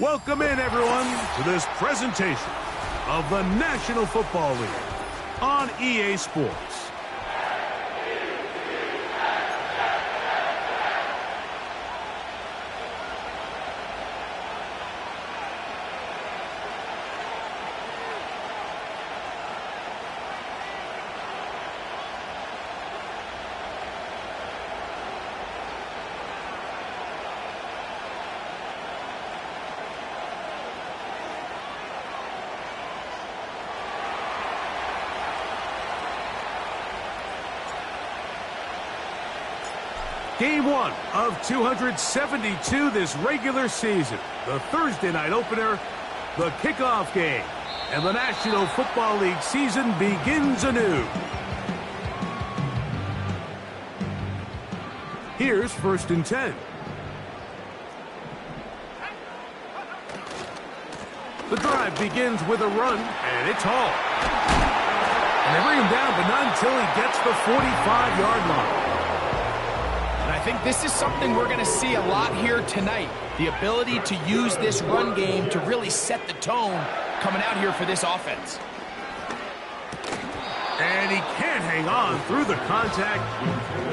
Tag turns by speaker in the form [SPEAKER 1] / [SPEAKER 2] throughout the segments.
[SPEAKER 1] Welcome in, everyone, to this presentation of the National Football League on EA Sports. Game 1 of 272 this regular season. The Thursday night opener, the kickoff game. And the National Football League season begins anew. Here's 1st and 10. The drive begins with a run, and it's Hall. And they bring him down, but not until he gets the 45-yard line.
[SPEAKER 2] I think this is something we're going to see a lot here tonight. The ability to use this run game to really set the tone coming out here for this offense.
[SPEAKER 1] And he can't hang on through the contact.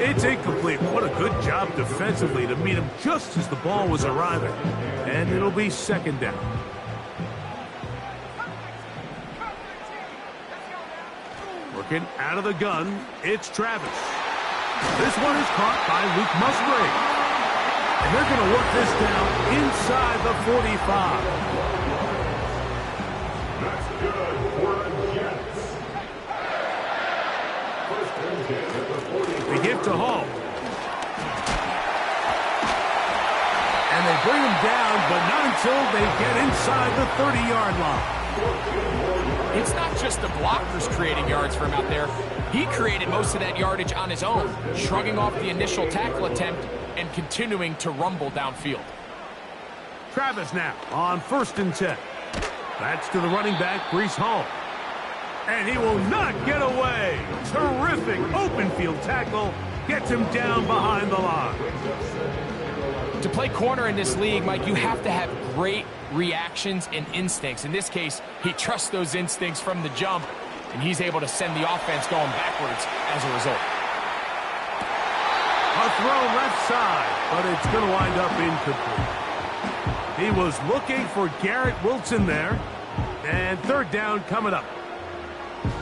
[SPEAKER 1] It's incomplete. What a good job defensively to meet him just as the ball was arriving. And it'll be 2nd down. Working out of the gun, it's Travis. This one is caught by Luke Musgrave. And they're going to work this down inside the 45.
[SPEAKER 3] That's good for the Jets. 1st and 10 at the 45.
[SPEAKER 1] They give to Hall. And they bring him down, but not until they get inside the 30-yard line.
[SPEAKER 2] It's not just the blockers creating yards for him out there. He created most of that yardage on his own, shrugging off the initial tackle attempt and continuing to rumble downfield.
[SPEAKER 1] Travis now on 1st and 10. That's to the running back, Breece Hall. And he will not get away. Terrific open field tackle. Gets him down behind the line.
[SPEAKER 2] To play corner in this league, Mike, you have to have great reactions and instincts. In this case, he trusts those instincts from the jump, and he's able to send the offense going backwards as a result.
[SPEAKER 1] A throw left side, but it's going to wind up incomplete. He was looking for Garrett Wilson there, and 3rd down coming up.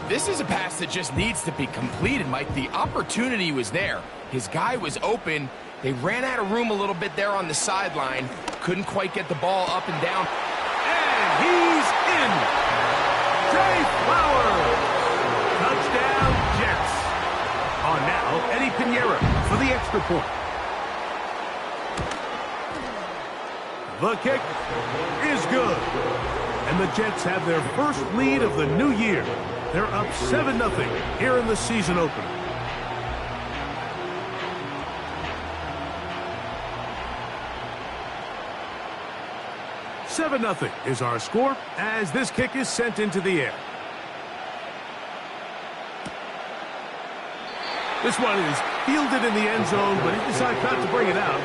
[SPEAKER 2] This is a pass that just needs to be completed, Mike. The opportunity was there. His guy was open. They ran out of room a little bit there on the sideline. Couldn't quite get the ball up and down.
[SPEAKER 1] And he's in. Trey Flowers. Touchdown, Jets. On now, Eddie Pinheiro for the extra point. The kick is good. And the Jets have their first lead of the new year. They're up 7-0 here in the season opener. $7-0 is our score as this kick is sent into the air. This one is fielded in the end zone, but he decides not to bring it out.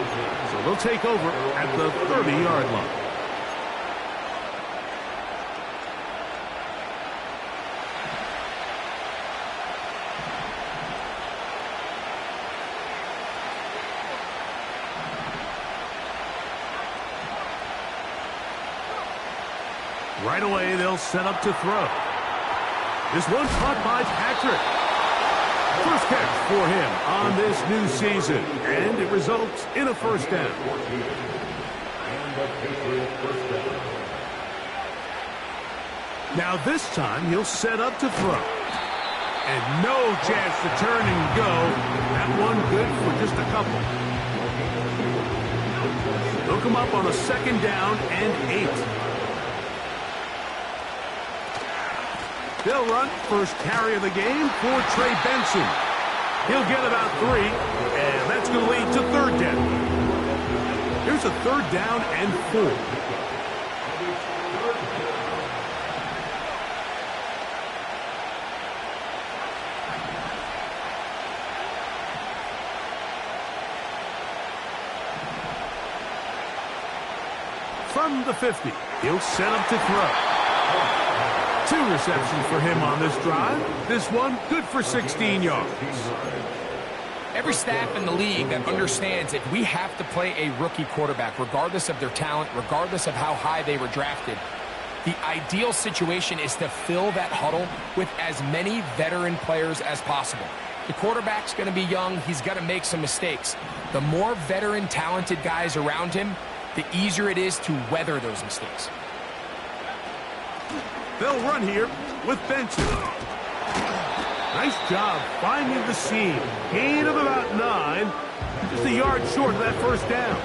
[SPEAKER 1] So they'll take over at the 30-yard line. Right away, they'll set up to throw. This one caught by Patrick. First catch for him on this new season, and it results in a 1st down. Now this time, he'll set up to throw. And no chance to turn and go. That one good for just a couple. Hook him up on a 2nd down and 8. They'll run first carry of the game for Trey Benson. He'll get about 3, and that's going to lead to 3rd down. Here's a 3rd down and 4. From the 50, he'll set up to throw. 2 receptions for him on this drive. This one good for 16 yards.
[SPEAKER 2] Every staff in the league that understands that we have to play a rookie quarterback, regardless of their talent, regardless of how high they were drafted. The ideal situation is to fill that huddle with as many veteran players as possible. The quarterback's going to be young. He's got to make some mistakes. The more veteran, talented guys around him, the easier it is to weather those mistakes.
[SPEAKER 1] They'll run here with Benson. Nice job finding the seam. Gain of about 9. Just a yard short of that 1st down.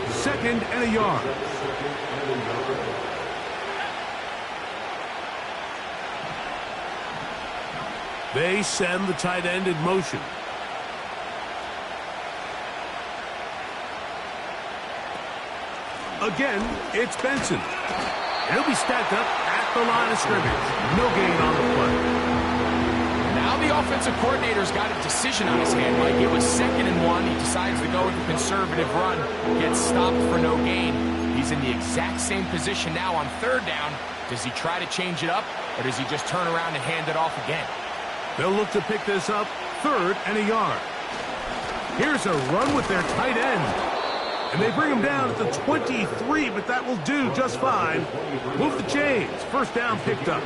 [SPEAKER 1] 2nd and a yard. They send the tight end in motion. Again, it's Benson. He'll be stacked up at the line of scrimmage. No gain on the play.
[SPEAKER 2] Now the offensive coordinator's got a decision on his hand, Mike. It was 2nd and 1. He decides to go with the conservative run. Gets stopped for no gain. He's in the exact same position now on 3rd down. Does he try to change it up, or does he just turn around and hand it off again?
[SPEAKER 1] They'll look to pick this up 3rd and a yard. Here's a run with their tight end. And they bring him down at the 23, but that will do just fine. Move the chains. 1st down picked up.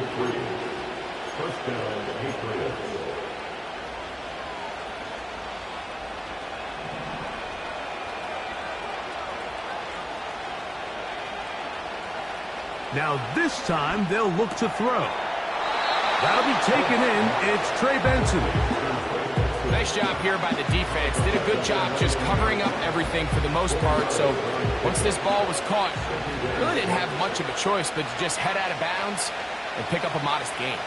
[SPEAKER 1] Now this time they'll look to throw. That'll be taken in. It's Trey Benson.
[SPEAKER 2] Nice job here by the defense. Did a good job just covering up everything for the most part. So once this ball was caught, really didn't have much of a choice but to just head out of bounds and pick up a modest gain.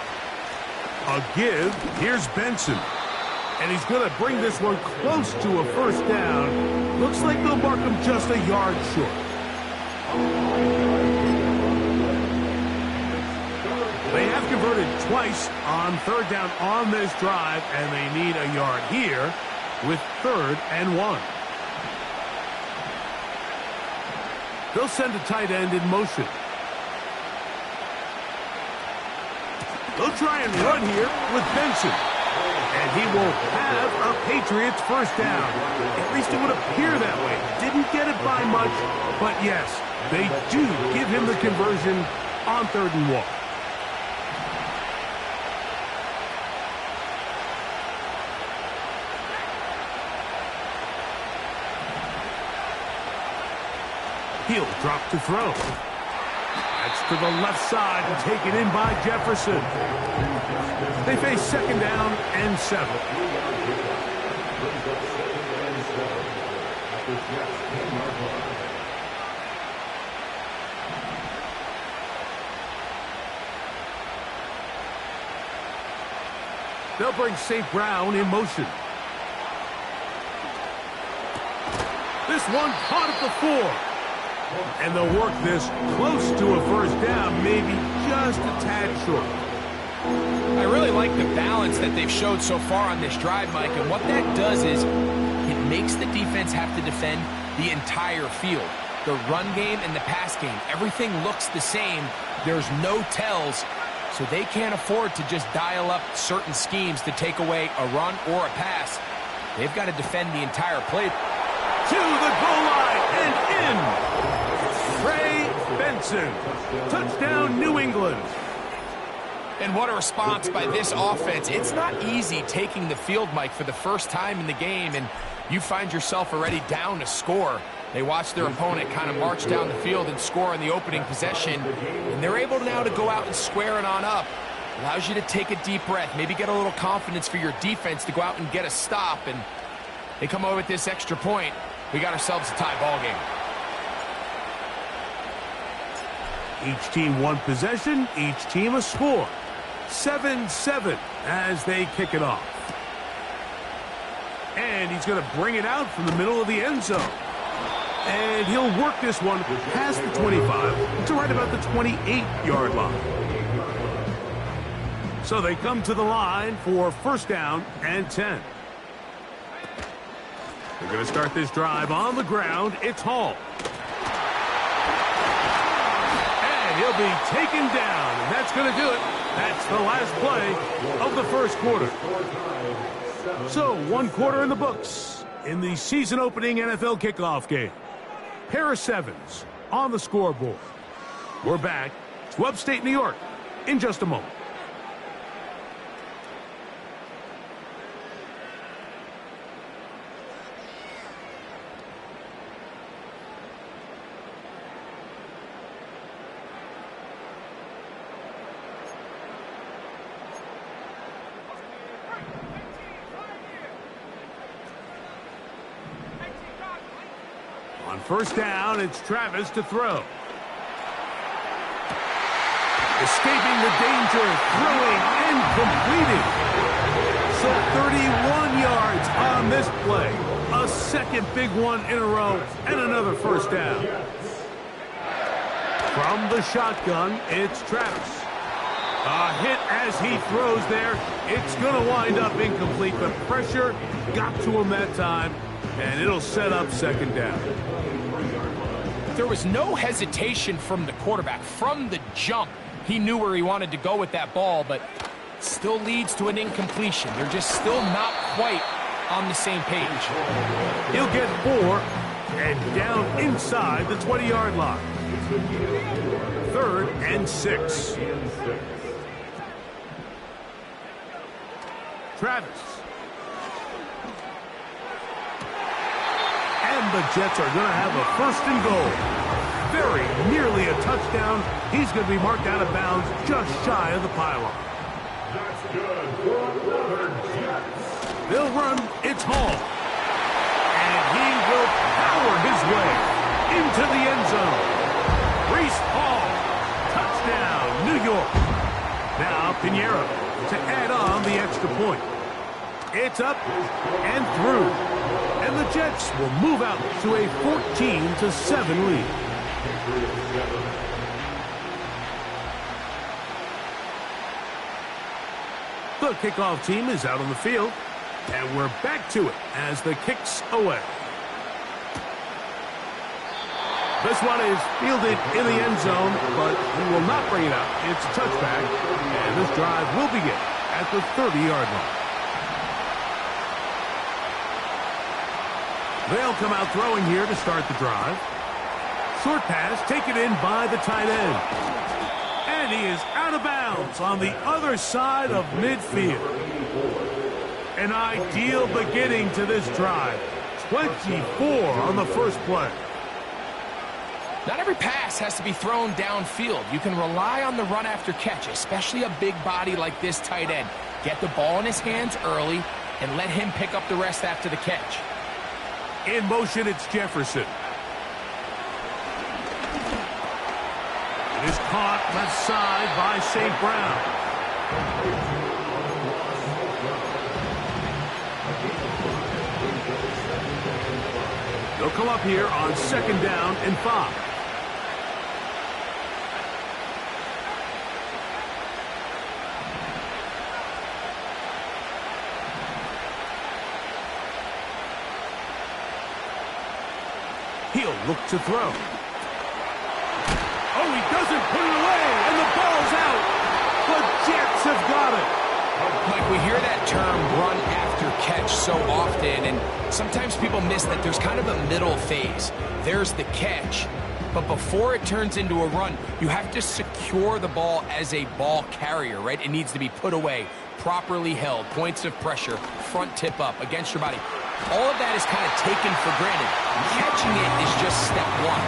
[SPEAKER 1] A give. Here's Benson. And he's going to bring this one close to a 1st down. Looks like they'll mark him just a yard short. They have converted twice on 3rd down on this drive, and they need a yard here with 3rd and 1. They'll send a tight end in motion. They'll try and run here with Benson. And he will have a Patriots 1st down. At least it would appear that way. Didn't get it by much, but yes, they do give him the conversion on 3rd and 1. He'll drop to throw. That's to the left side and taken in by Jefferson. They face 2nd down and 7. They'll bring St. Brown in motion. This one caught at the 4. And they'll work this close to a 1st down, maybe just a tad short.
[SPEAKER 2] I really like the balance that they've showed so far on this drive, Mike, and what that does is it makes the defense have to defend the entire field. The run game and the pass game, everything looks the same. There's no tells, so they can't afford to just dial up certain schemes to take away a run or a pass. They've got to defend the entire play.
[SPEAKER 1] To the goal line and in. Trey Benson. Touchdown, New England.
[SPEAKER 2] And what a response by this offense. It's not easy taking the field, Mike, for the first time in the game, and you find yourself already down to score. They watch their opponent kind of march down the field and score in the opening possession, and they're able now to go out and square it on up. Allows you to take a deep breath, maybe get a little confidence for your defense to go out and get a stop, and they come over with this extra point. We got ourselves a tie ball game.
[SPEAKER 1] Each team one possession, each team a score. 7-7 as they kick it off. And he's going to bring it out from the middle of the end zone. And he'll work this one past the 25 to right about the 28-yard line. So they come to the line for first down and 10. They're going to start this drive on the ground. It's Hall. And he'll be taken down. And that's going to do it. That's the last play of the first quarter. So, one quarter in the books in the season-opening NFL kickoff game. Pair of sevens on the scoreboard. We're back to upstate New York in just a moment. On first down, it's Travis to throw. Escaping the danger, throwing and completing. So 31 yards on this play. A second big one in a row and another first down. From the shotgun, it's Travis. A hit as he throws there. It's going to wind up incomplete. The pressure got to him that time, and it'll set up second down.
[SPEAKER 2] There was no hesitation from the quarterback. From the jump, he knew where he wanted to go with that ball, but still leads to an incompletion. They're just still not quite on the same page.
[SPEAKER 1] He'll get 4 and down inside the 20-yard line. 3rd and 6. Travis. And the Jets are going to have a first and goal. Very nearly a touchdown. He's going to be marked out of bounds just shy of the pylon.
[SPEAKER 3] That's good for another Jets.
[SPEAKER 1] They'll run. It's Hall. And he will power his way into the end zone. Breece Hall. Touchdown, New York. Now Pinheiro to add on the extra point. It's up and through. And the Jets will move out to a 14-7 lead. The kickoff team is out on the field. And we're back to it as the kick's away. This one is fielded in the end zone, but he will not bring it out. It's a touchback, and this drive will begin at the 30-yard line. They'll come out throwing here to start the drive. Short pass taken in by the tight end. And he is out of bounds on the other side of midfield. An ideal beginning to this drive. 24 on the first play.
[SPEAKER 2] Not every pass has to be thrown downfield. You can rely on the run after catch, especially a big body like this tight end. Get the ball in his hands early and let him pick up the rest after the catch.
[SPEAKER 1] In motion, it's Jefferson. It is caught left side by St. Brown. They'll come up here on second down and 5. He'll look to throw. Oh, he doesn't put it away, and the ball's out. The Jets have got it.
[SPEAKER 2] Mike, we hear that term run after catch so often, and sometimes people miss that there's kind of a middle phase. There's the catch, but before it turns into a run, you have to secure the ball as a ball carrier, right? It needs to be put away, properly held, points of pressure, front tip up against your body. All of that is kind of taken for granted. Catching it is just step one.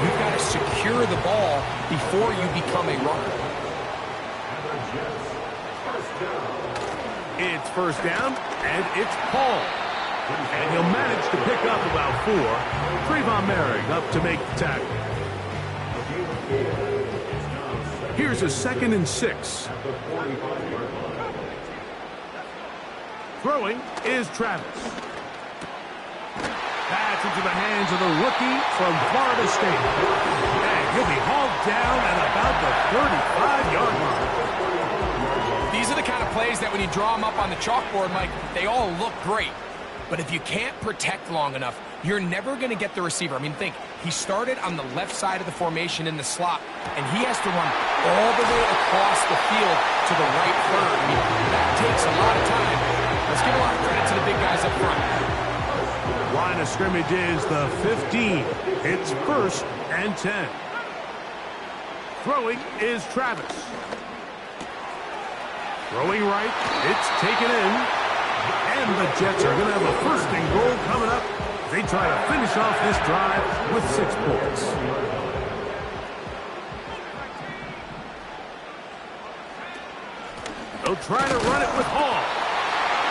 [SPEAKER 2] You've got to secure the ball before you become a runner.
[SPEAKER 1] It's first down, and it's Paul. And he'll manage to pick up about 4. Trayvon Merrick up to make the tackle. Here's a 2nd and 6. Throwing is Travis. That's into the hands of the rookie from Florida State. And he'll be hauled down at about the 35-yard line.
[SPEAKER 2] These are the kind of plays that when you draw them up on the chalkboard, Mike, they all look great. But if you can't protect long enough, you're never going to get the receiver. I mean, think, he started on the left side of the formation in the slot, and he has to run all the way across the field to the right third. I mean, that takes a lot of time. Let's give a lot of credit to the big guys up front.
[SPEAKER 1] Line of scrimmage is the 15. It's 1st and 10. Throwing is Travis. Throwing right. It's taken in. And the Jets are going to have a 1st and goal coming up. They try to finish off this drive with 6 points. They'll try to run it with Hall.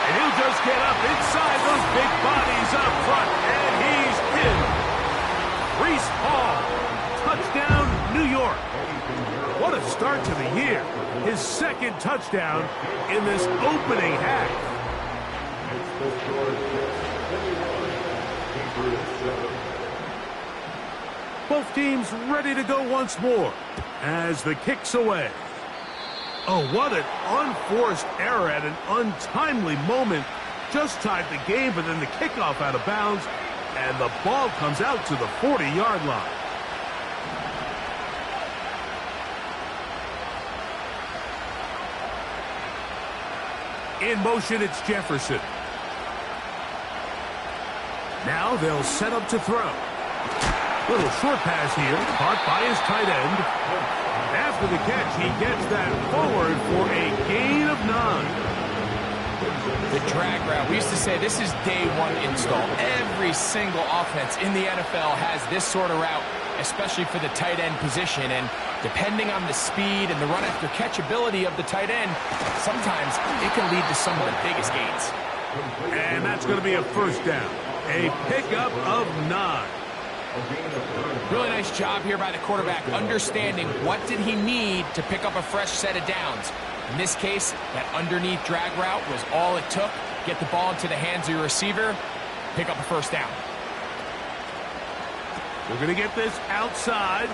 [SPEAKER 1] And he'll just get up inside those big bodies up front. And he's in. Breece Hall. Touchdown, New York. What a start to the year. His 2nd touchdown in this opening half. Both teams ready to go once more as the kick's away. Oh, what an unforced error at an untimely moment. Just tied the game, but then the kickoff out of bounds, and the ball comes out to the 40-yard line. In motion, it's Jefferson. Now they'll set up to throw. Little short pass here, caught by his tight end. After the catch, he gets that forward for a gain of 9.
[SPEAKER 2] The drag route. We used to say this is day 1 install. Every single offense in the NFL has this sort of route, especially for the tight end position. And depending on the speed and the run after catch ability of the tight end, sometimes it can lead to some of the biggest gains.
[SPEAKER 1] And that's going to be a 1st down. A pickup of 9.
[SPEAKER 2] Really nice job here by the quarterback, understanding what did he need to pick up a fresh set of downs. In this case, that underneath drag route was all it took. Get the ball into the hands of your receiver, pick up a 1st down.
[SPEAKER 1] We're going to get this outside.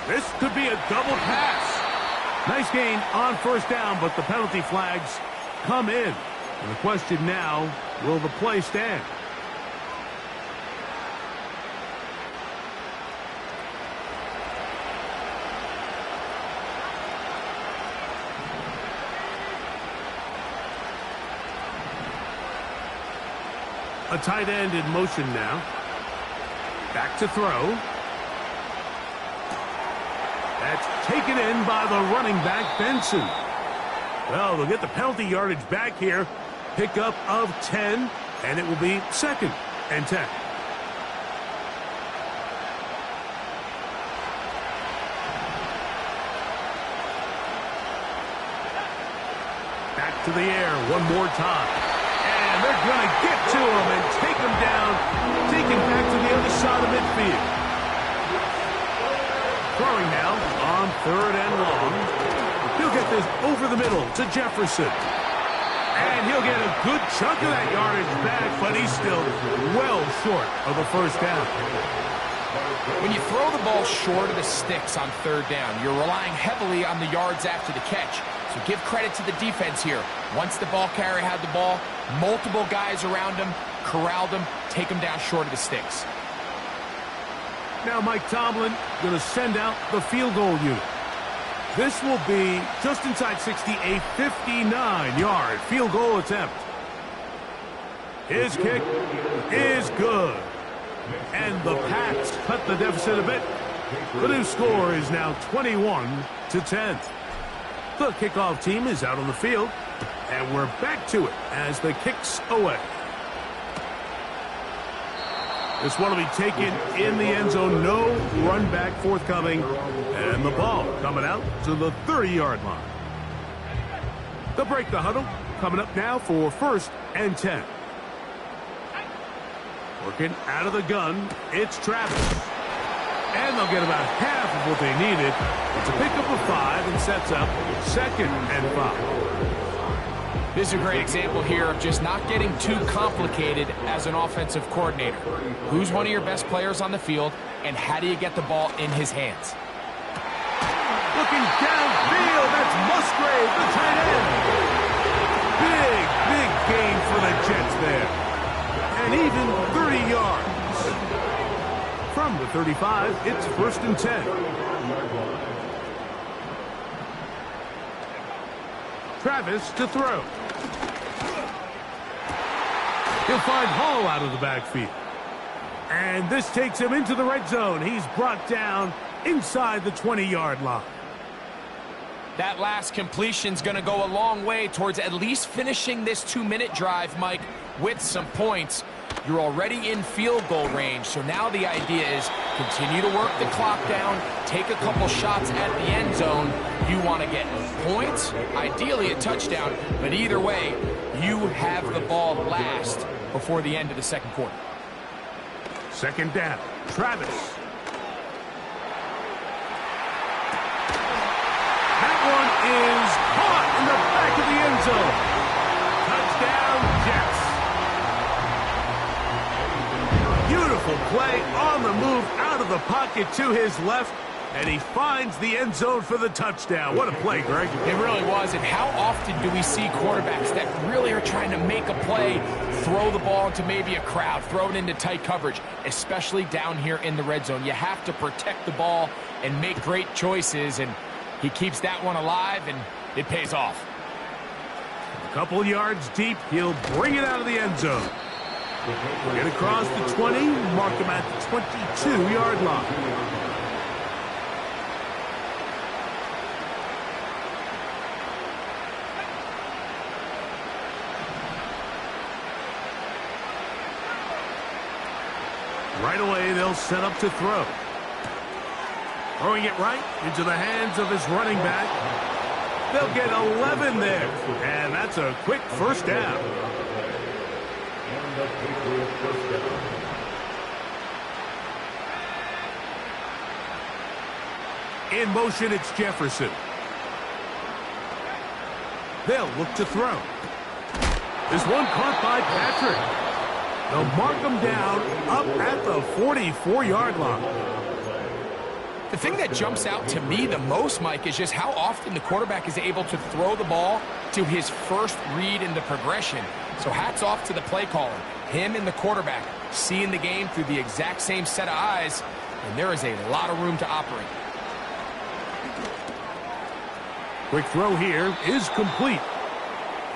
[SPEAKER 1] This could be a double pass. Nice gain on 1st down, but the penalty flags come in. And the question now, will the play stand? A tight end in motion now. Back to throw. That's taken in by the running back, Benson. Well, they'll get the penalty yardage back here. Pickup of 10, and it will be 2nd and 10. Back to the air one more time. And they're going to get to him and take him down, take him back to the other side of midfield. Throwing now on 3rd and long. He'll get this over the middle to Jefferson. And he'll get a good chunk of that yardage back, but he's still well short of the 1st down.
[SPEAKER 2] When you throw the ball short of the sticks on 3rd down, you're relying heavily on the yards after the catch. So give credit to the defense here. Once the ball carrier had the ball, multiple guys around him, corralled him, take him down short of the sticks.
[SPEAKER 1] Now Mike Tomlin going to send out the field goal unit. This will be just inside 60, a 59-yard field goal attempt. His kick is good. And the Pats cut the deficit a bit. The new score is now 21-10. The kickoff team is out on the field, and we're back to it as the kick's away. This one will be taken in the end zone. No run back forthcoming, and the ball coming out to the 30-yard line. They'll break the huddle. Coming up now for 1st and 10. Working out of the gun, it's Travis. And they'll get about half of what they needed. It's a pickup of 5 and sets up 2nd and 5.
[SPEAKER 2] This is a great example here of just not getting too complicated as an offensive coordinator. Who's one of your best players on the field, and how do you get the ball in his hands?
[SPEAKER 1] Looking downfield, that's Musgrave, the tight end. Big gain for the Jets there. And even 30 yards. From the 35, it's 1st and 10. Travis to throw. He'll find Hall out of the backfield. And this takes him into the red zone. He's brought down inside the 20-yard line.
[SPEAKER 2] That last completion's going to go a long way towards at least finishing this 2-minute drive, Mike, with some points. You're already in field goal range, so now the idea is continue to work the clock down, take a couple shots at the end zone. You want to get points, ideally a touchdown, but either way, you have the ball last before the end of the second quarter.
[SPEAKER 1] 2nd down, Travis. That one is caught in the back of the end zone. Touchdown, Jets. Beautiful play on the move out of the pocket to his left, and he finds the end zone for the touchdown. What a play, Greg.
[SPEAKER 2] It really was, and how often do we see quarterbacks that really are trying to make a play, throw the ball into maybe a crowd, throw it into tight coverage, especially down here in the red zone. You have to protect the ball and make great choices, and he keeps that one alive, and it pays off.
[SPEAKER 1] A couple yards deep, he'll bring it out of the end zone. Get across the 20, mark him at the 22-yard line. Right away, they'll set up to throw. Throwing it right into the hands of his running back. They'll get 11 there, and that's a quick 1st down. In motion, it's Jefferson. They'll look to throw. This one caught by Patrick. They'll mark him down up at the 44-yard line.
[SPEAKER 2] The thing that jumps out to me the most, Mike, is just how often the quarterback is able to throw the ball to his first read in the progression. So hats off to the play caller. Him and the quarterback seeing the game through the exact same set of eyes, and there is a lot of room to operate.
[SPEAKER 1] Quick throw here is complete.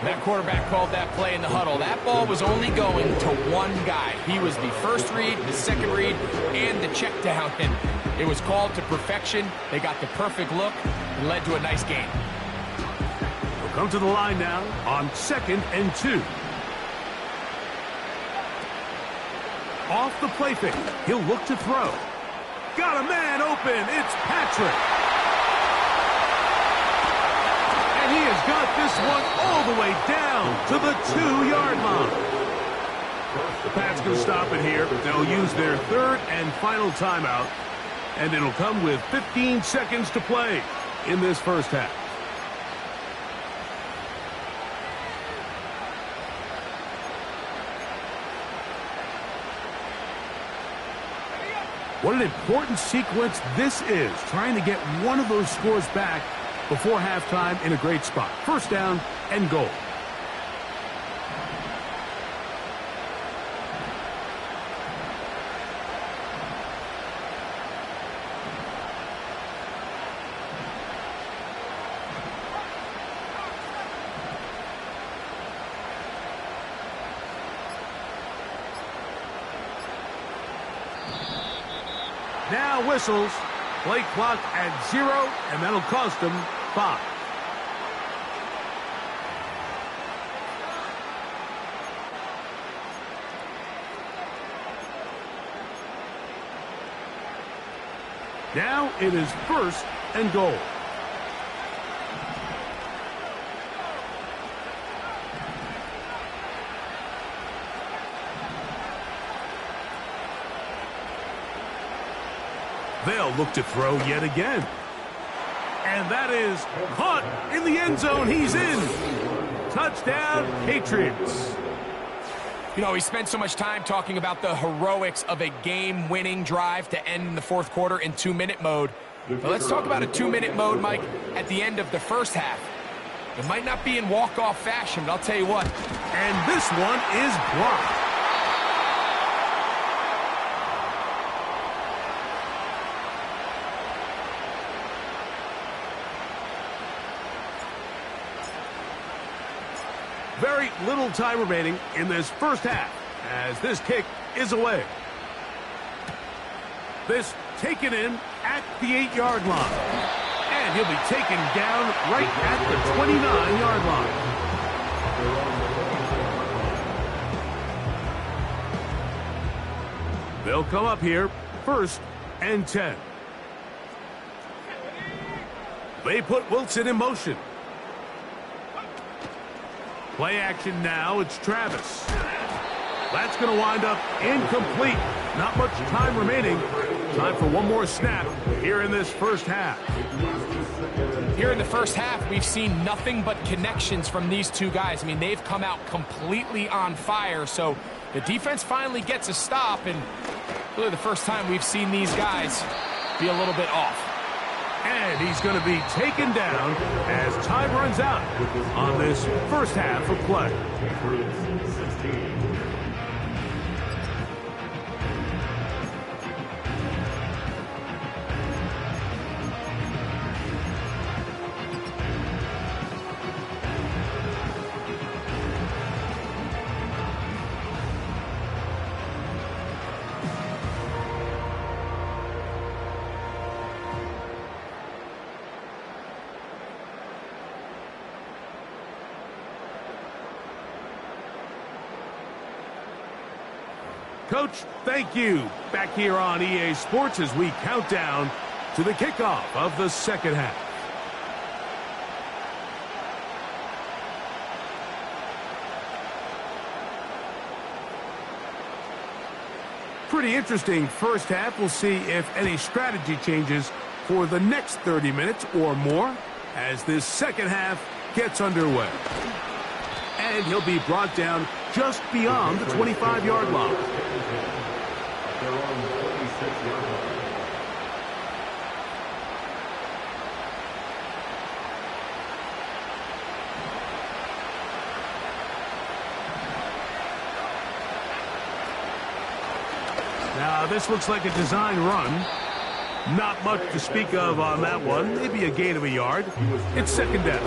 [SPEAKER 2] That quarterback called that play in the huddle. That ball was only going to one guy. He was the first read, the second read, and the check down. And it was called to perfection. They got the perfect look and led to a nice gain.
[SPEAKER 1] We'll come to the line now on 2nd and 2. Off the play fake. He'll look to throw. Got a man open. It's Patrick. And he has got this one all the way down to the 2-yard line. The Pats going to stop it here. They'll use their 3rd and final timeout. And it'll come with 15 seconds to play in this first half. What an important sequence this is, trying to get one of those scores back before halftime in a great spot. 1st down and goal. Now whistles. Play clock at 0, and that'll cost them 5. Now it is 1st and goal. They'll look to throw yet again. And that is caught in the end zone. He's in. Touchdown, Patriots.
[SPEAKER 2] You know, we spent so much time talking about the heroics of a game-winning drive to end the fourth quarter in 2-minute mode. But let's talk about a 2-minute mode, Mike, at the end of the first half. It might not be in walk-off fashion, but I'll tell you what.
[SPEAKER 1] And this one is blocked. Very little time remaining in this first half as this kick is away. This taken in at the 8-yard line. And he'll be taken down right at the 29-yard line. They'll come up here, 1st and 10. They put Wilson in motion. Play action now, it's Travis. That's going to wind up incomplete. Not much time remaining. Time for one more snap here in this first half.
[SPEAKER 2] Here in the first half, we've seen nothing but connections from these two guys. I mean, they've come out completely on fire, so the defense finally gets a stop, and really the first time we've seen these guys be a little bit off.
[SPEAKER 1] And he's going to be taken down as time runs out on this first half of play. Coach, thank you. Back here on EA Sports as we count down to the kickoff of the second half. Pretty interesting first half. We'll see if any strategy changes for the next 30 minutes or more as this second half gets underway. And he'll be brought down just beyond the 25-yard line.
[SPEAKER 3] They're on the 26-yard line.
[SPEAKER 1] Now, this looks like a design run. Not much to speak of on that one. Maybe a gain of a yard. It's second down.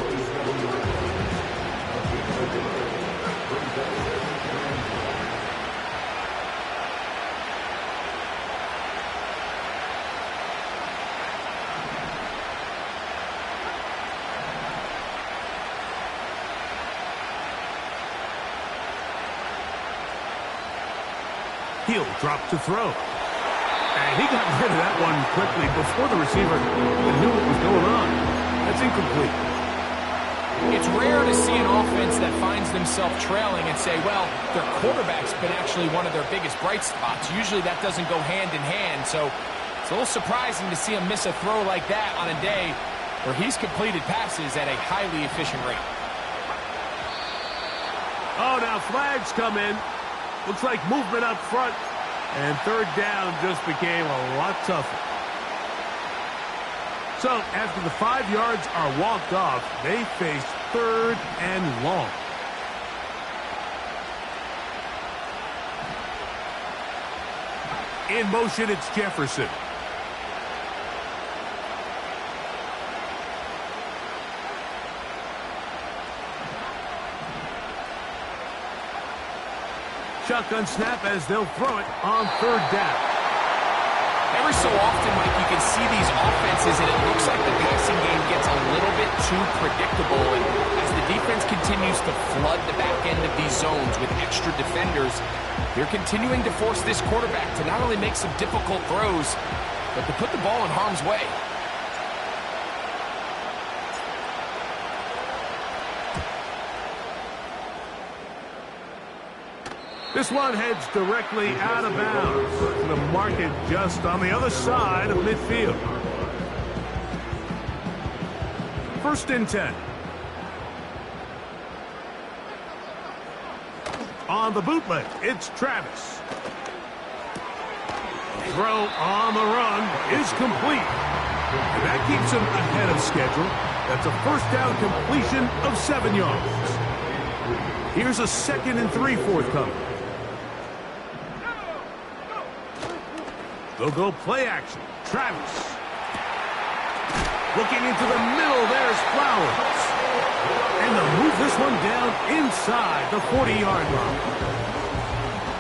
[SPEAKER 1] He'll drop to throw. And he got rid of that one quickly before the receiver knew what was going on. That's incomplete.
[SPEAKER 2] It's rare to see an offense that finds themselves trailing and say, well, their quarterback's been actually one of their biggest bright spots. Usually that doesn't go hand in hand, so it's a little surprising to see him miss a throw like that on a day where he's completed passes at a highly efficient rate.
[SPEAKER 1] Oh, now flags come in. Looks like movement up front. And third down just became a lot tougher. So after the 5 yards are walked off, they face 3rd and long. In motion, it's Jefferson. Shotgun snap as they'll throw it on 3rd down.
[SPEAKER 2] Every so often, Mike, you can see these offenses, and it looks like the passing game gets a little bit too predictable. And as the defense continues to flood the back end of these zones with extra defenders, they're continuing to force this quarterback to not only make some difficult throws, but to put the ball in harm's way.
[SPEAKER 1] This one heads directly out of bounds to the mark it just on the other side of midfield. 1st and 10. On the bootleg, it's Travis. Throw on the run is complete. And that keeps him ahead of schedule. That's a 1st down completion of 7 yards. Here's a 2nd and 3 forthcoming. They'll go play action. Travis. Looking into the middle, there's Flowers. And they'll move this one down inside the 40-yard line.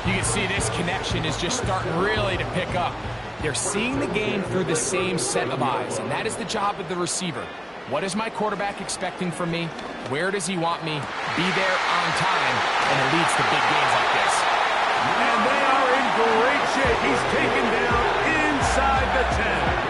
[SPEAKER 2] You can see this connection is just starting really to pick up. They're seeing the game through the same set of eyes, and that is the job of the receiver. What is my quarterback expecting from me? Where does he want me? Be there on time, and it leads to big games like this.
[SPEAKER 1] And they are in great shape. He's taken down inside the 10.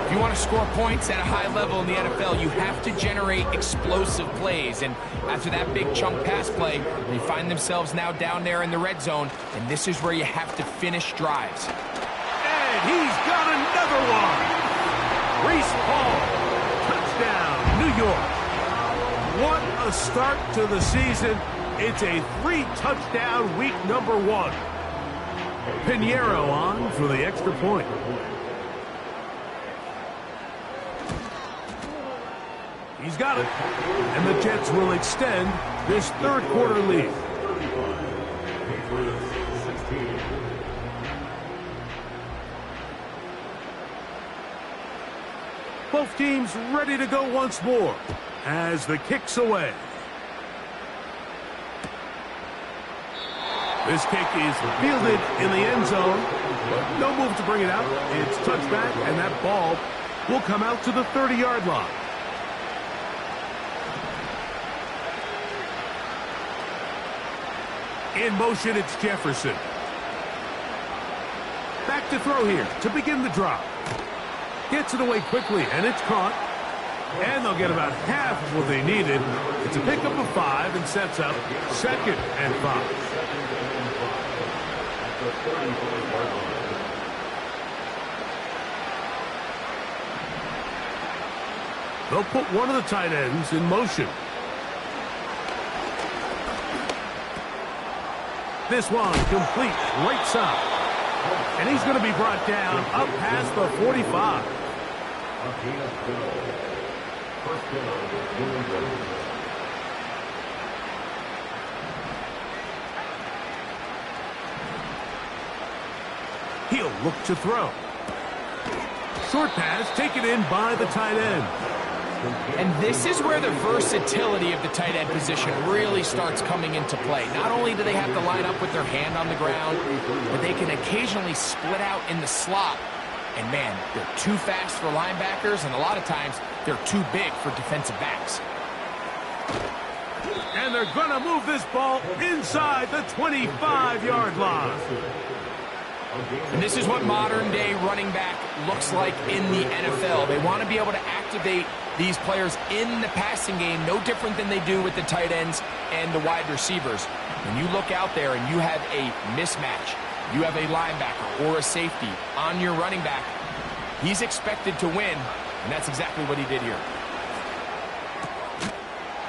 [SPEAKER 2] If you want to score points at a high level in the NFL, you have to generate explosive plays. And after that big chunk pass play, they find themselves now down there in the red zone, and this is where you have to finish drives.
[SPEAKER 1] And he's got another one. Breece Hall, touchdown, New York. What a start to the season. It's a 3-touchdown week number 1. Pinheiro on for the extra point. He's got it. And the Jets will extend this 3rd quarter lead. Both teams ready to go once more as the kick's away. This kick is fielded in the end zone. No move to bring it out. It's touchback, and that ball will come out to the 30-yard line. In motion, it's Jefferson. Back to throw here to begin the drive. Gets it away quickly, and it's caught. And they'll get about half of what they needed. It's a pickup of 5 and sets up 2nd and 5. They'll put one of the tight ends in motion. This one complete right side. And he's going to be brought down up past the 45. He'll look to throw. Short pass taken in by the tight end.
[SPEAKER 2] And this is where the versatility of the tight end position really starts coming into play. Not only do they have to line up with their hand on the ground, but they can occasionally split out in the slot. And man, they're too fast for linebackers, and a lot of times they're too big for defensive backs.
[SPEAKER 1] And they're going to move this ball inside the 25-yard line.
[SPEAKER 2] And this is what modern-day running back looks like in the NFL. They want to be able to activate these players in the passing game, no different than they do with the tight ends and the wide receivers. When you look out there and you have a mismatch, you have a linebacker or a safety on your running back, he's expected to win, and that's exactly what he did here.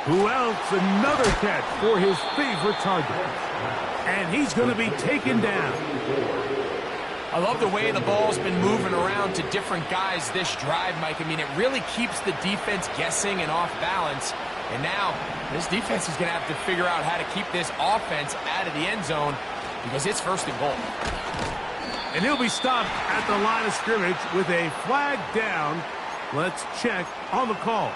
[SPEAKER 1] Who else? Another catch for his favorite target. And he's going to be taken down.
[SPEAKER 2] I love the way the ball's been moving around to different guys this drive, Mike. I mean, it really keeps the defense guessing and off balance. And now this defense is going to have to figure out how to keep this offense out of the end zone because it's 1st and goal.
[SPEAKER 1] And he'll be stopped at the line of scrimmage with a flag down. Let's check on the call.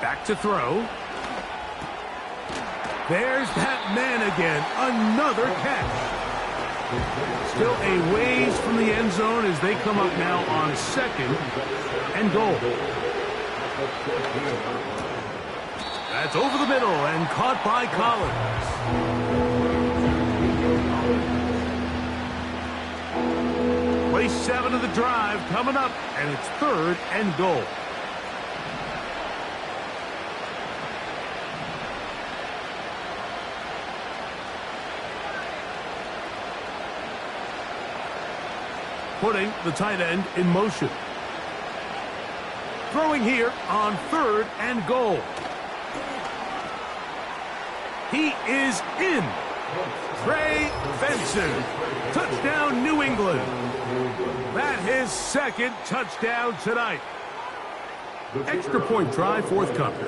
[SPEAKER 1] Back to throw. There's that man again. Another catch. Still a ways from the end zone as they come up now on 2nd and goal. That's over the middle and caught by Collins. Play 7 of the drive coming up, and it's 3rd and goal. Putting the tight end in motion. Throwing here on 3rd and goal. He is in. Trey Benson. Touchdown, New England. That his 2nd touchdown tonight. Extra point try forthcoming.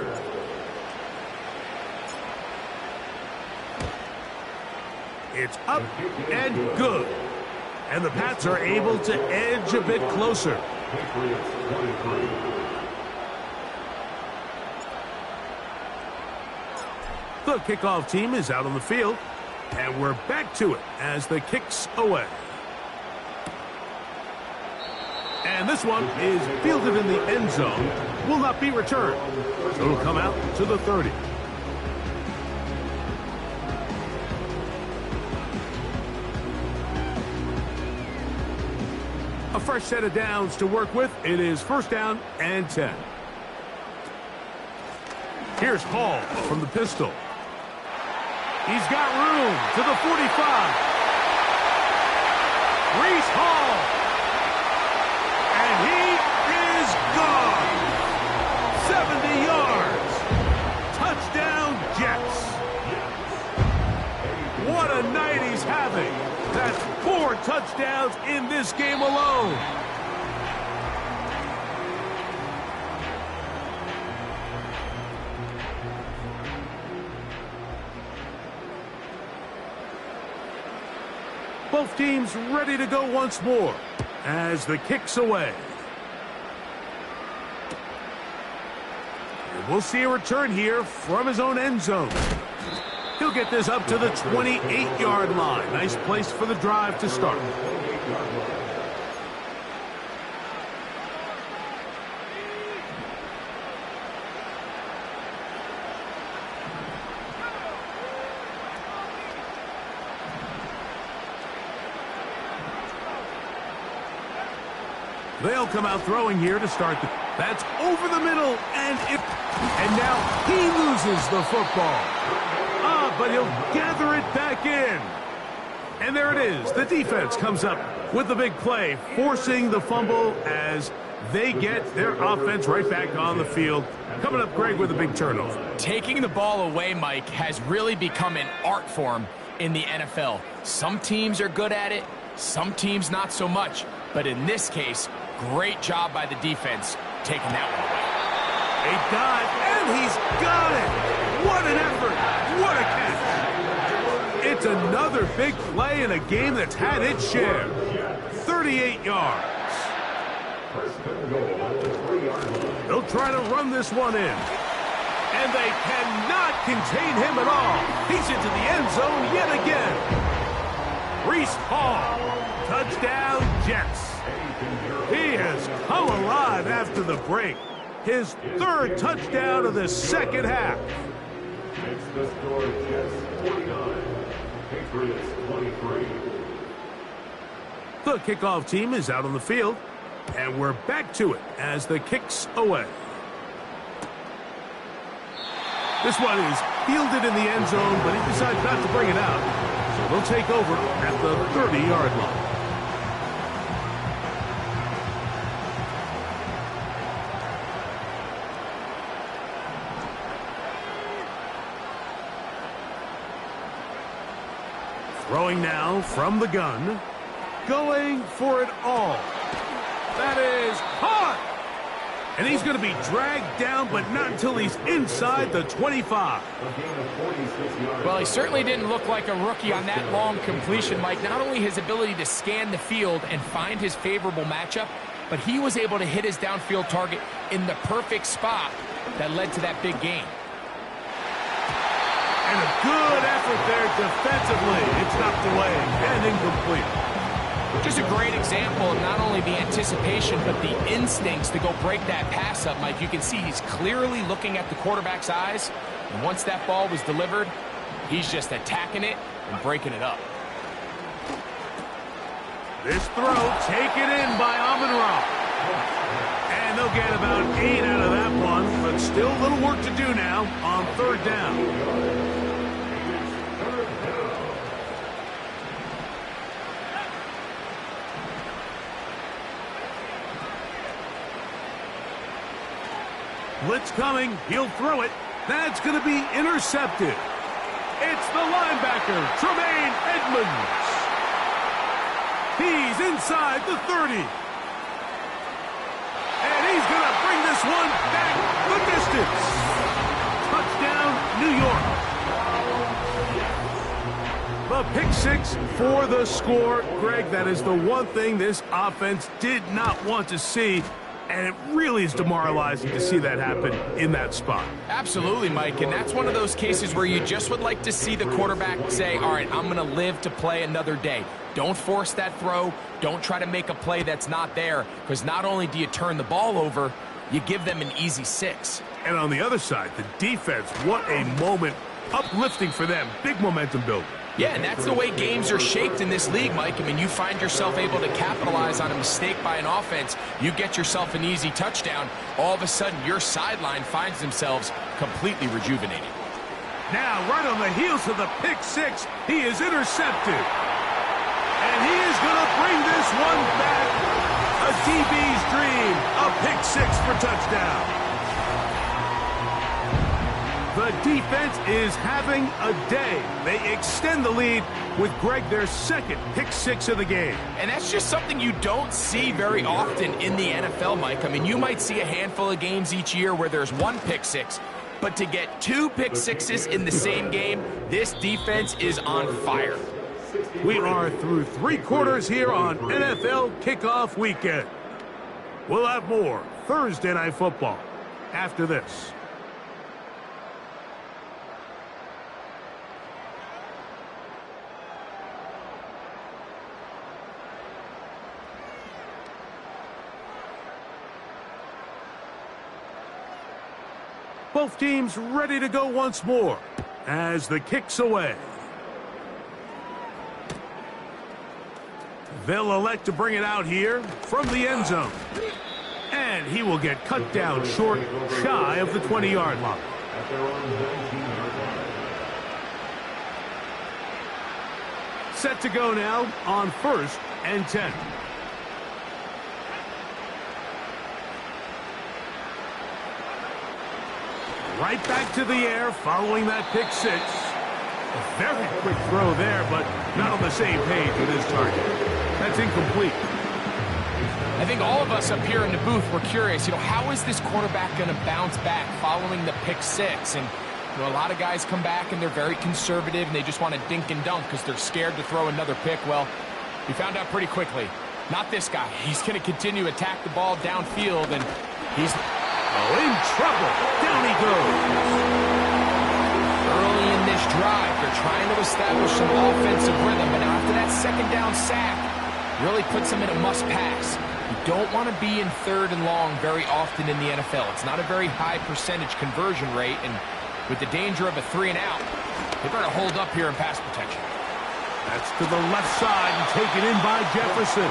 [SPEAKER 1] It's up and good. And the Pats are able to edge a bit closer. The kickoff team is out on the field. And we're back to it as the kick's away. And this one is fielded in the end zone. Will not be returned. So it'll come out to the 30. A fresh set of downs to work with. It is 1st down and 10. Here's Hall from the pistol. He's got room to the 45. Breece Hall. And he is gone. 70 yards. Touchdown, Jets. What a night he's having. That's 4 touchdowns in this game alone. Both teams ready to go once more as the kick's away. And we'll see a return here from his own end zone. He'll get this up to the 28-yard line. Nice place for the drive to start. They'll come out throwing here to start. That's over the middle, and now he loses the football. But he'll gather it back in. And there it is. The defense comes up with the big play, forcing the fumble as they get their offense right back on the field. Coming up, Greg, with a big turnover.
[SPEAKER 2] Taking the ball away, Mike, has really become an art form in the NFL. Some teams are good at it, some teams not so much. But in this case, great job by the defense taking that one away.
[SPEAKER 1] A dive, and he's got it. What an effort. What a catch. It's another big play in a game that's had its share. 38 yards. They'll try to run this one in. And they cannot contain him at all. He's into the end zone yet again. Breece Hall. Touchdown, Jets. He has come alive after the break. His 3rd touchdown of the 2nd half.
[SPEAKER 3] Makes the score Jets 49, Patriots 23.
[SPEAKER 1] The kickoff team is out on the field, and we're back to it as the kick's away. This one is fielded in the end zone, but he decides not to bring it out. So they'll take over at the 30-yard line. Throwing now from the gun. Going for it all. That is caught. And he's going to be dragged down, but not until he's inside the 25.
[SPEAKER 2] Well, he certainly didn't look like a rookie on that long completion, Mike. Not only his ability to scan the field and find his favorable matchup, but he was able to hit his downfield target in the perfect spot that led to that big gain.
[SPEAKER 1] And a good effort there defensively. It's knocked away and incomplete.
[SPEAKER 2] Just a great example of not only the anticipation, but the instincts to go break that pass up, Mike. You can see he's clearly looking at the quarterback's eyes. And once that ball was delivered, he's just attacking it and breaking it up.
[SPEAKER 1] This throw taken in by Amon-Ra. And they'll get about 8 out of that one, but still a little work to do now on third down. Blitz coming. He'll throw it. That's going to be intercepted. It's the linebacker, Tremaine Edmunds. He's inside the 30. And he's going to bring this one back the distance. Touchdown, New York. The pick six for the score. Greg, that is the one thing this offense did not want to see. And it really is demoralizing to see that happen in that spot.
[SPEAKER 2] Absolutely, Mike, and that's one of those cases where you just would like to see the quarterback say, all right, I'm going to live to play another day. Don't force that throw. Don't try to make a play that's not there, because not only do you turn the ball over, you give them an easy 6.
[SPEAKER 1] And on the other side, the defense, what a moment. Uplifting for them. Big momentum building.
[SPEAKER 2] Yeah, and that's the way games are shaped in this league, Mike. I mean, you find yourself able to capitalize on a mistake by an offense. You get yourself an easy touchdown. All of a sudden, your sideline finds themselves completely rejuvenated.
[SPEAKER 1] Now, right on the heels of the pick six, he is intercepted. And he is going to bring this one back. A DB's dream. A pick six for touchdown. The defense is having a day. They extend the lead with Greg, their second pick six of the game.
[SPEAKER 2] And that's just something you don't see very often in the NFL, Mike. I mean, you might see a handful of games each year where there's one pick six, but to get 2 pick sixes in the same game, this defense is on fire.
[SPEAKER 1] We are through 3 quarters here on NFL Kickoff Weekend. We'll have more Thursday Night Football after this. Both teams ready to go once more as the kick's away. They'll elect to bring it out here from the end zone. And he will get cut down short, shy of the 20-yard line. Set to go now on 1st and 10. Right back to the air following that pick six. A very quick throw there, but not on the same page with his target. That's incomplete.
[SPEAKER 2] I think all of us up here in the booth were curious, how is this quarterback going to bounce back following the pick six? And a lot of guys come back and they're very conservative and they just want to dink and dunk because they're scared to throw another pick. Well, we found out pretty quickly. Not this guy. He's going to continue to attack the ball downfield, and he's
[SPEAKER 1] in trouble. Down he goes.
[SPEAKER 2] Early in this drive, they're trying to establish some offensive rhythm, but after that second down sack, really puts them in a must-pass. You don't want to be in 3rd and long very often in the NFL. It's not a very high percentage conversion rate, and with the danger of a 3-and-out, they better hold up here in pass protection.
[SPEAKER 1] That's to the left side and taken in by Jefferson.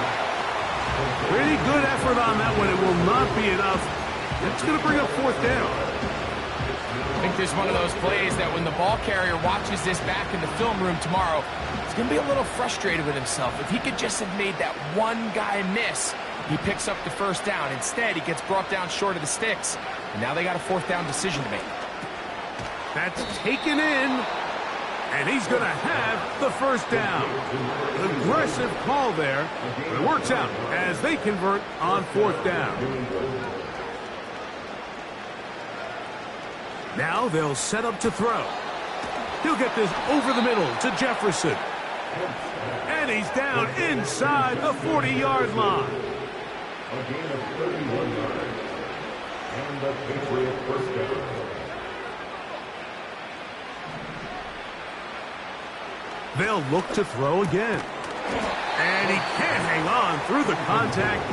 [SPEAKER 1] Pretty good effort on that one. It will not be enough. It's going to bring up 4th down.
[SPEAKER 2] I think this is one of those plays that when the ball carrier watches this back in the film room tomorrow, he's going to be a little frustrated with himself. If he could just have made that one guy miss, he picks up the 1st down. Instead, he gets brought down short of the sticks, and now they got a 4th down decision to make.
[SPEAKER 1] That's taken in, and he's going to have the 1st down. Aggressive call there, but it works out as they convert on 4th down. Now they'll set up to throw. He'll get this over the middle to Jefferson. And he's down inside the 40-yard line.
[SPEAKER 3] A gain of 31 yards. And the Patriot 1st down.
[SPEAKER 1] They'll look to throw again. And he can't hang on through the contact.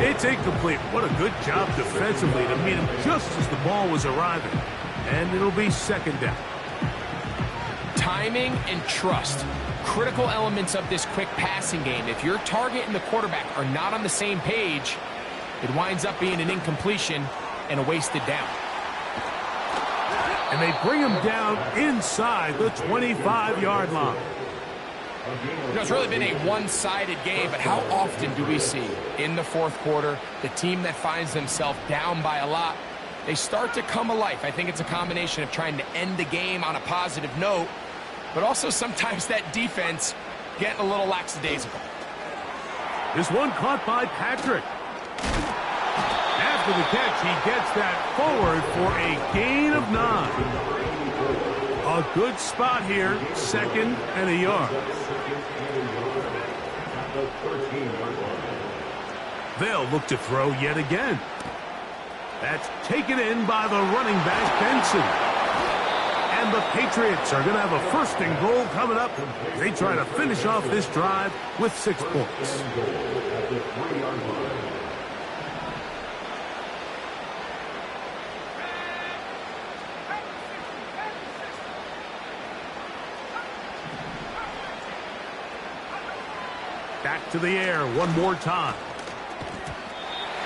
[SPEAKER 1] It's incomplete. What a good job defensively to meet him just as the ball was arriving. And it'll be 2nd down.
[SPEAKER 2] Timing and trust. critical elements of this quick passing game. If your target and the quarterback are not on the same page, it winds up being an incompletion and a wasted down.
[SPEAKER 1] And they bring him down inside the 25-yard line.
[SPEAKER 2] You know, it's really been a one-sided game, but how often do we see in the fourth quarter the team that finds themselves down by a lot, they start to come alive? I think it's a combination of trying to end the game on a positive note, but also sometimes that defense getting a little lackadaisical.
[SPEAKER 1] This one caught by Patrick. After the catch, he gets that forward for a gain of 9. A good spot here, 2nd and a yard. They'll look to throw yet again. That's taken in by the running back, Benson. And the Patriots are going to have a 1st and goal coming up. They try to finish off this drive with 6 points. Back to the air one more time.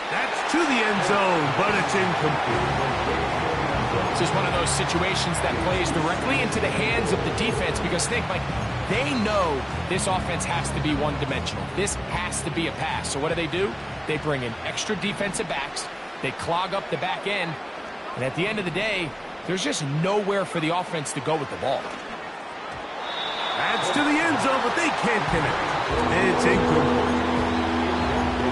[SPEAKER 1] That's to the end zone, but it's incomplete.
[SPEAKER 2] This is one of those situations that plays directly into the hands of the defense because, think, Mike, they know this offense has to be one-dimensional. This has to be a pass. So what do? They bring in extra defensive backs. They clog up the back end. And at the end of the day, there's just nowhere for the offense to go with the ball.
[SPEAKER 1] That's to the end zone, but they can't connect. It's incomplete.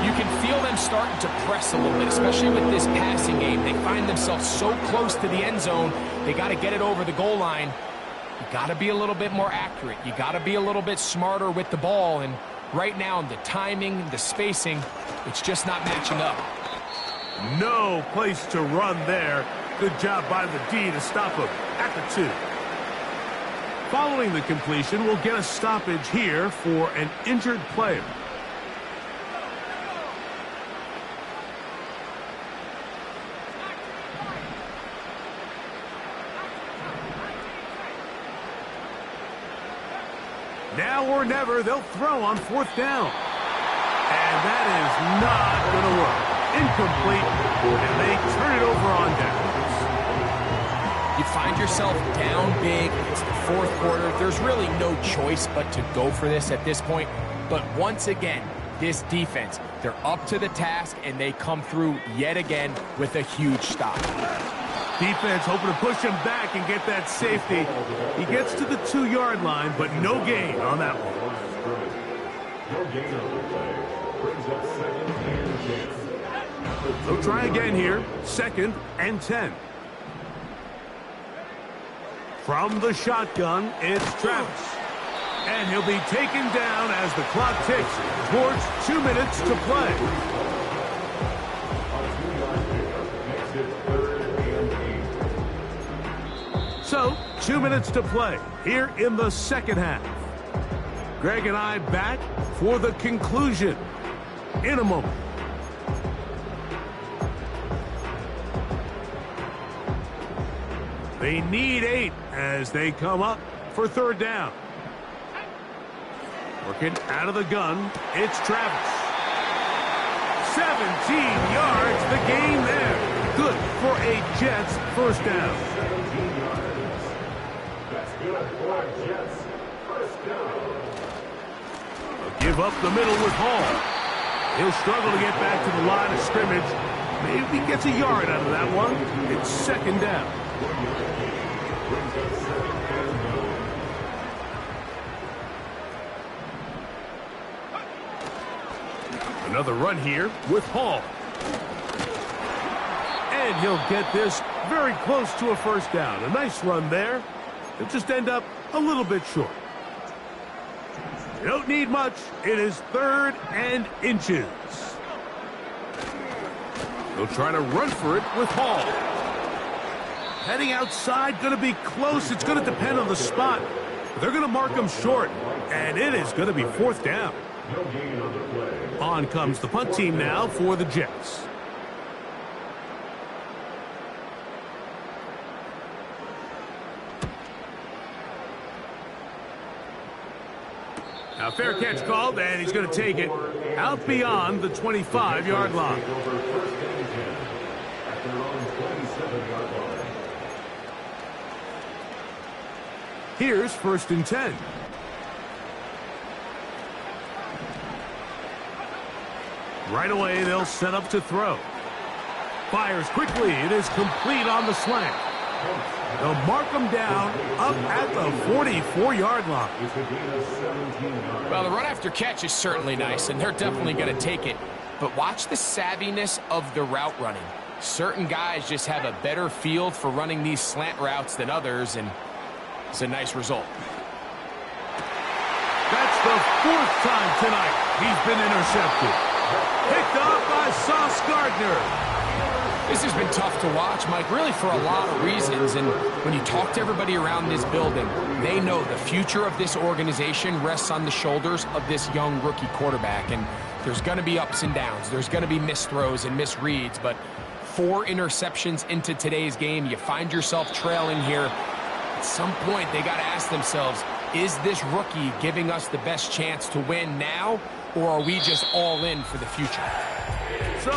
[SPEAKER 2] You can feel them starting to press a little bit, especially with this passing game. They find themselves so close to the end zone, they got to get it over the goal line. You got to be a little bit more accurate. You got to be a little bit smarter with the ball. And right now, the timing, the spacing, it's just not matching up.
[SPEAKER 1] No place to run there. Good job by the D to stop him at the 2. Following the completion, we'll get a stoppage here for an injured player. Now or never, they'll throw on 4th down. And that is not going to work. Incomplete, and they turn it over on downs.
[SPEAKER 2] You find yourself down big. It's the 4th quarter. There's really no choice but to go for this at this point. But once again, this defense, they're up to the task, and they come through yet again with a huge stop.
[SPEAKER 1] Defense hoping to push him back and get that safety. He gets to the 2-yard line, but no gain on that one. They'll try again here. 2nd and 10. From the shotgun, it's Travis. And he'll be taken down as the clock ticks towards 2 minutes to play. So, 2 minutes to play here in the 2nd half. Greg and I back for the conclusion in a moment. They need 8 as they come up for 3rd down. Working out of the gun, it's Travis. 17 yards, the gain there. Good for a Jets 1st down.
[SPEAKER 3] 17 yards. That's good for a Jets 1st down.
[SPEAKER 1] A give up the middle with Hall. He'll struggle to get back to the line of scrimmage. Maybe gets a yard out of that one. It's 2nd down. Another run here with Hall. And he'll get this very close to a 1st down. A nice run there. He'll just end up a little bit short. You don't need much. It is 3rd and inches. They'll try to run for it with Hall. Heading outside, going to be close. It's going to depend on the spot. They're going to mark him short, and it is going to be 4th down.
[SPEAKER 3] No gain on the play.
[SPEAKER 1] On comes the punt team now for the Jets. A fair catch called, and he's going to take it out beyond the 25-yard line. Here's 1st and 10. Right away, they'll set up to throw. Fires quickly. It is complete on the slant. They'll mark him down up at the 44-yard line.
[SPEAKER 2] Well, the run after catch is certainly nice, and they're definitely going to take it. But watch the savviness of the route running. Certain guys just have a better feel for running these slant routes than others, and it's a nice result.
[SPEAKER 1] That's the 4th time tonight he's been intercepted. Picked off by Sauce Gardner.
[SPEAKER 2] This has been tough to watch, Mike, really for a lot of reasons. And when you talk to everybody around this building, they know the future of this organization rests on the shoulders of this young rookie quarterback. And there's going to be ups and downs. There's going to be missed throws and misreads. But 4 interceptions into today's game, you find yourself trailing here. At some point, they got to ask themselves, is this rookie giving us the best chance to win now, or are we just all in for the future?
[SPEAKER 1] So